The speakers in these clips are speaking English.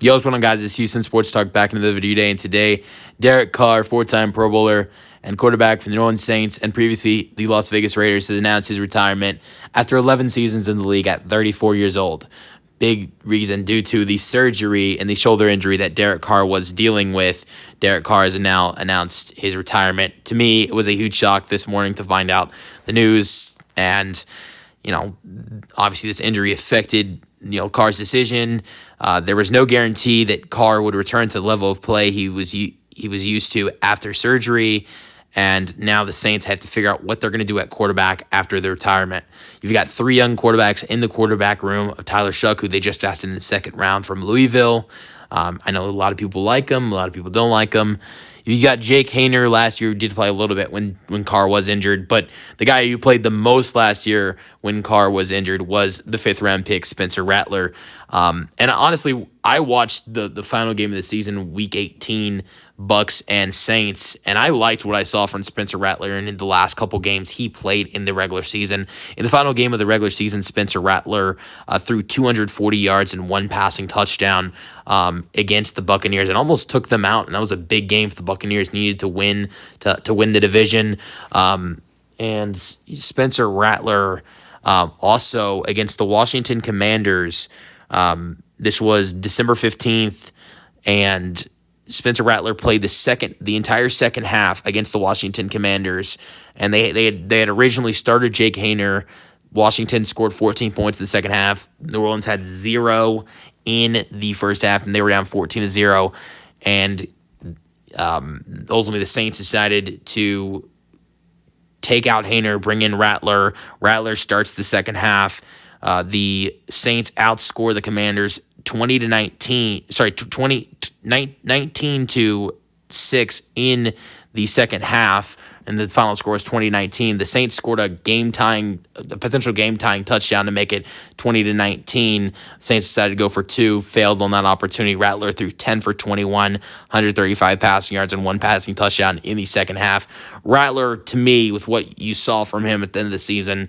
Yo, what's going on, guys? It's Houston Sports Talk back into the video day, and today, Derek Carr, four-time Pro Bowler and quarterback for the New Orleans Saints and previously the Las Vegas Raiders, has announced his retirement after 11 seasons in the league at 34 years old. Big reason due to the surgery and the shoulder injury that Derek Carr was dealing with. Derek Carr has now announced his retirement. To me, it was a huge shock this morning to find out the news, and obviously this injury affected Carr's decision. There was no guarantee that Carr would return to the level of play he was used to after surgery, and now the Saints have to figure out what they're going to do at quarterback after the retirement. You've got three young quarterbacks in the quarterback room of Tyler Shuck, who they just drafted in the second round from Louisville. I know a lot of people like him, a lot of people don't like him. You got Jake Haener last year, who did play a little bit when Carr was injured, but the guy who played the most last year when Carr was injured was the fifth-round pick, Spencer Rattler. And honestly, I watched the final game of the season, Week 18, Bucks and Saints, and I liked what I saw from Spencer Rattler in the last couple games he played in the regular season. In the final game of the regular season, Spencer Rattler threw 240 yards and one passing touchdown against the Buccaneers and almost took them out, and that was a big game for the Buccaneers, needed to win to win the division. And Spencer Rattler also against the Washington Commanders. This was December 15th, and Spencer Rattler played the entire second half against the Washington Commanders, and they had originally started Jake Haener. Washington scored 14 points in the second half. New Orleans had 0 in the first half, and they were down 14-0. And ultimately, the Saints decided to take out Haener, bring in Rattler. Rattler starts the second half. The Saints outscore the Commanders 19-6 in the second half, and the final score is 20-19. The Saints scored a potential game-tying touchdown to make it 20-19. The Saints decided to go for two, failed on that opportunity. Rattler threw 10 for 21, 135 passing yards and one passing touchdown in the second half. Rattler, to me, with what you saw from him at the end of the season,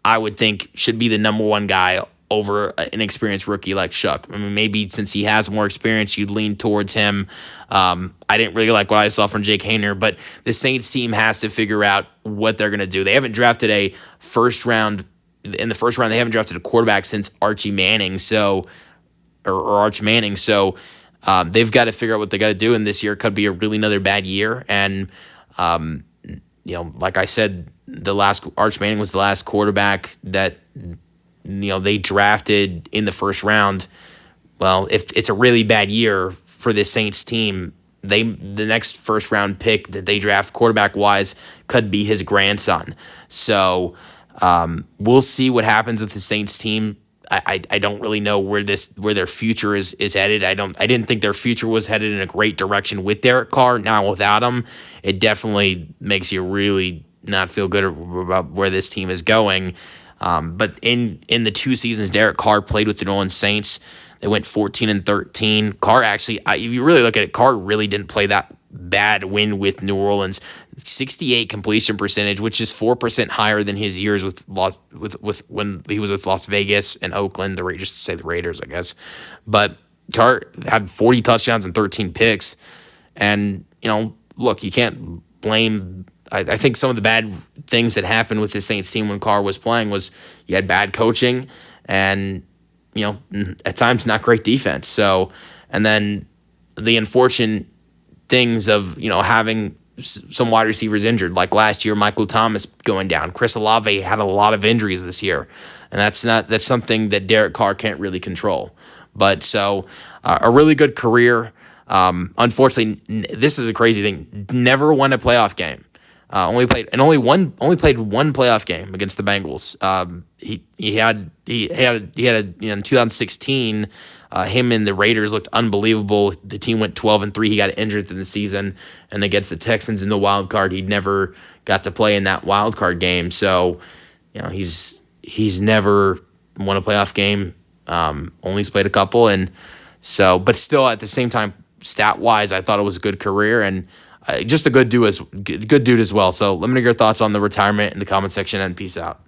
I would think should be the number one guy over an experienced rookie like Shuck. I mean, maybe since he has more experience, you'd lean towards him. I didn't really like what I saw from Jake Haener, but the Saints team has to figure out what they're going to do. They haven't drafted in the first round, they haven't drafted a quarterback since Archie Manning, Arch Manning. So they've got to figure out what they got to do, and this year could be another bad year. And, like I said, Arch Manning was the last quarterback that they drafted in the first round. Well, if it's a really bad year for this Saints team, the next first round pick that they draft quarterback wise could be his grandson. So we'll see what happens with the Saints team. I don't really know where their future is headed. I didn't think their future was headed in a great direction with Derek Carr. Now without him, it definitely makes you really not feel good about where this team is going. But in the 2 seasons Derek Carr played with the New Orleans Saints, they went 14-13. Carr actually, if you really look at it, Carr really didn't play that bad win with New Orleans. 68 completion percentage, which is 4% higher than his years with when he was with Las Vegas and Oakland. The Raiders, to say the Raiders, I guess. But Carr had 40 touchdowns and 13 picks, and look, you can't blame. I think some of the bad things that happened with the Saints team when Carr was playing was you had bad coaching and, at times not great defense. So, and then the unfortunate things of, having some wide receivers injured, like last year, Michael Thomas going down. Chris Olave had a lot of injuries this year, and that's something that Derek Carr can't really control. But so a really good career. Unfortunately, this is a crazy thing. Never won a playoff game. Only played one playoff game against the Bengals. He had in 2016. Him and the Raiders looked unbelievable. The team went 12-3. He got injured in the season, and against the Texans in the wild card, he never got to play in that wild card game. So, he's never won a playoff game. Only played a couple, and so, but still at the same time, stat wise, I thought it was a good career and. Just a good dude as well. So let me know your thoughts on the retirement in the comment section, and peace out.